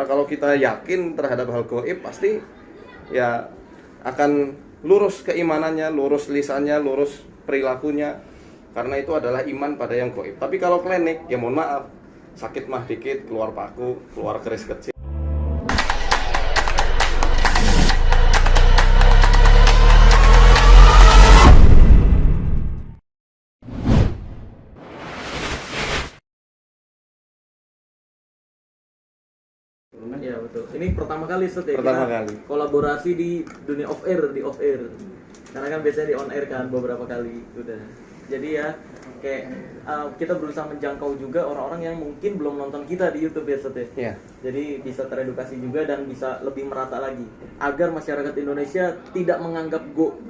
kalau kita yakin terhadap hal gaib, pasti ya akan lurus keimanannya, lurus lisannya, lurus perilakunya. Karena itu adalah iman pada yang gaib. Tapi kalau klinik, ya mohon maaf, sakit mah dikit, keluar paku, keluar keris kecil. Ya betul. Ini pertama kali Ustaz ya Pertama kita kali. kolaborasi di dunia off air, di off air. Karena kan biasanya di on air kan beberapa kali udah. Jadi ya kayak kita berusaha menjangkau juga orang-orang yang mungkin belum nonton kita di YouTube ya Ustaz ya. Iya. Jadi bisa teredukasi juga dan bisa lebih merata lagi agar masyarakat Indonesia tidak menganggap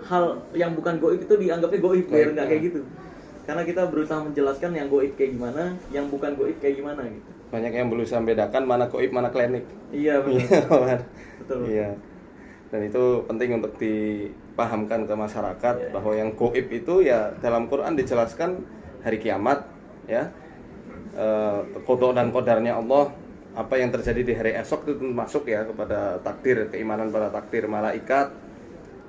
hal yang bukan goib itu dianggapnya goib, biar nggak kayak gitu. Karena kita berusaha menjelaskan yang goib kayak gimana, yang bukan goib kayak gimana gitu. Banyak yang berusaha membedakan mana gaib, mana klinik. Iya betul. Betul. Iya. Dan itu penting untuk dipahamkan ke masyarakat bahwa yang gaib itu ya dalam Quran dijelaskan hari kiamat, ya. Qada dan qadarnya Allah, apa yang terjadi di hari esok itu masuk ya kepada takdir, keimanan pada takdir, malaikat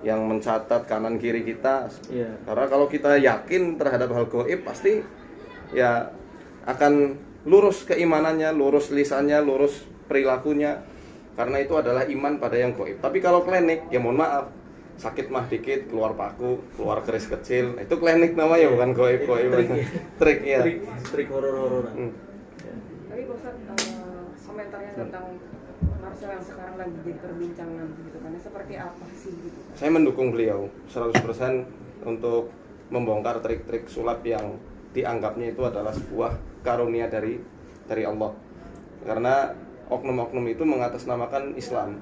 yang mencatat kanan kiri kita. Iya. Karena kalau kita yakin terhadap hal gaib, pasti ya akan lurus keimanannya, lurus lisannya, lurus perilakunya. Karena itu adalah iman pada yang gaib. Tapi kalau klinik, ya mohon maaf, sakit mah dikit, keluar paku, keluar keris kecil, itu klinik namanya, bukan gaib. Trik ya. Trik horor-hororan. Tapi Pak Ustadz, komentarnya tentang Marcel yang sekarang lagi jadi perbincangan gitu kan, seperti apa sih gitu? Saya mendukung beliau 100% untuk membongkar trik-trik sulap yang dianggapnya itu adalah sebuah karunia dari Allah. Karena oknum-oknum itu mengatasnamakan Islam.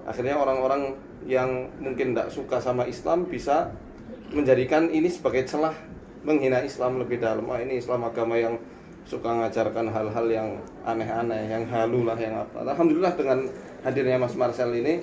Akhirnya orang-orang yang mungkin tidak suka sama Islam bisa menjadikan ini sebagai celah menghina Islam lebih dalam. Ini Islam agama yang suka mengajarkan hal-hal yang aneh-aneh, yang halu lah, yang apa. Alhamdulillah dengan hadirnya Mas Marcel ini,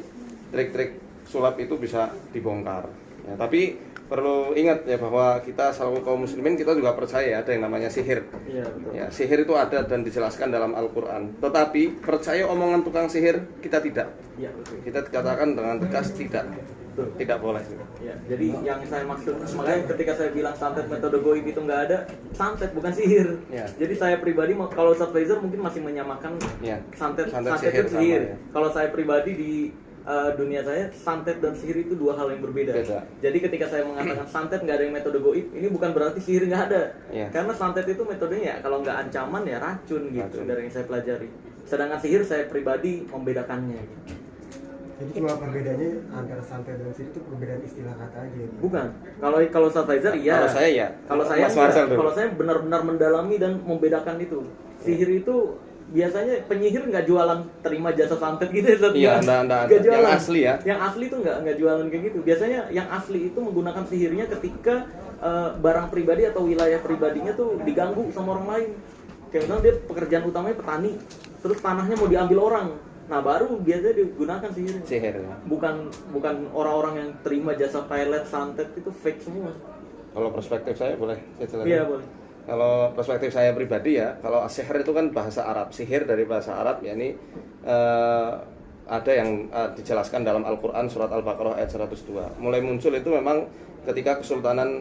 trik-trik sulap itu bisa dibongkar. Ya, tapi perlu ingat ya bahwa kita selalu kaum muslimin, kita juga percaya ada yang namanya sihir. Iya, betul. Ya, sihir itu ada dan dijelaskan dalam Al-Quran. Tetapi percaya omongan tukang sihir kita tidak. Iya, betul. Kita katakan dengan tegas tidak. Betul. Tidak boleh. Ya, jadi yang saya maksud, makanya ketika saya bilang santet metode goib itu nggak ada, santet bukan sihir. Ya. Jadi saya pribadi, kalau Ustadz Faizal mungkin masih menyamakan Ya. santet sihir itu sihir. sama, ya. Kalau saya pribadi di dunia saya, santet dan sihir itu dua hal yang berbeda. Beda. Jadi ketika saya mengatakan santet nggak ada yang metode goib, ini bukan berarti sihir nggak ada. Ya. Karena santet itu metodenya kalau nggak ancaman ya racun gitu, Racun. dari yang saya pelajari. Sedangkan sihir saya pribadi membedakannya. Jadi cuma perbedaannya antara santet dan sihir itu perbedaan istilah kata aja. Bukan. Kalau Ustadz Faizal iya. Kalau saya ya. Kalau saya Mas Marcel enggak. dulu. Kalau saya benar-benar mendalami dan membedakan itu. Sihir itu biasanya penyihir nggak jualan terima jasa santet gitu ya. Iya, nggak jualan. yang asli ya. Yang asli itu nggak jualan kayak gitu. Biasanya yang asli itu menggunakan sihirnya ketika barang pribadi atau wilayah pribadinya tuh diganggu sama orang lain. Kayak misalnya dia pekerjaan utamanya petani, terus tanahnya mau diambil orang. Nah baru biasanya digunakan sihirnya. Sihir ya. Bukan orang-orang yang terima jasa pelet santet itu fake semua. Kalau perspektif saya boleh saya jelaskan? Iya boleh. Kalau perspektif saya pribadi ya, kalau sihir itu kan bahasa Arab. Sihir dari bahasa Arab, yakni ada yang dijelaskan dalam Al-Quran surat Al-Baqarah ayat 102. Mulai muncul itu memang ketika Kesultanan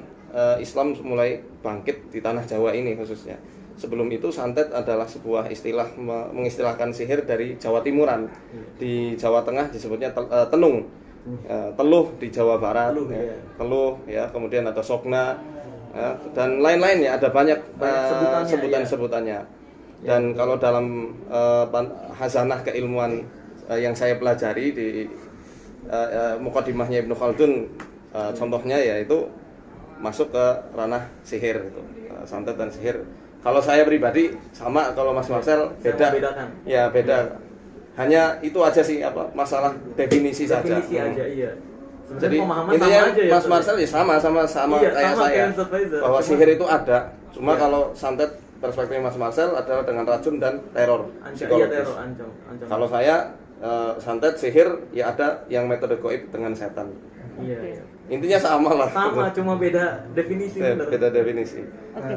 Islam mulai bangkit di tanah Jawa ini khususnya. Sebelum itu santet adalah sebuah istilah mengistilahkan sihir dari Jawa Timuran. Di Jawa Tengah disebutnya tenung. Teluh di Jawa Barat, teluh ya, kemudian ada sokna. Ya, dan lain-lain ya, ada banyak sebutan-sebutannya. Dan kalau dalam hazanah keilmuan yang saya pelajari di Muqaddimahnya Ibnu Khaldun, contohnya yaitu masuk ke ranah sihir itu, santet dan sihir. Kalau saya pribadi sama, kalau Mas Marcel beda. Ya beda. Hanya itu aja sih, masalah definisi saja. Definisi aja, iya. Jadi pemahaman intinya sama aja ya, Mas Marcel ya sama iya, kayak sama saya, bahwa sihir itu ada. Cuma kalau santet perspektif Mas Marcel adalah dengan racun dan teror psikologis. Iya, teror, ancam. Kalau saya santet sihir ya ada yang metode gaib dengan setan. Iya. Intinya sama lah. Sama, cuma beda definisi. Beda definisi. Oke.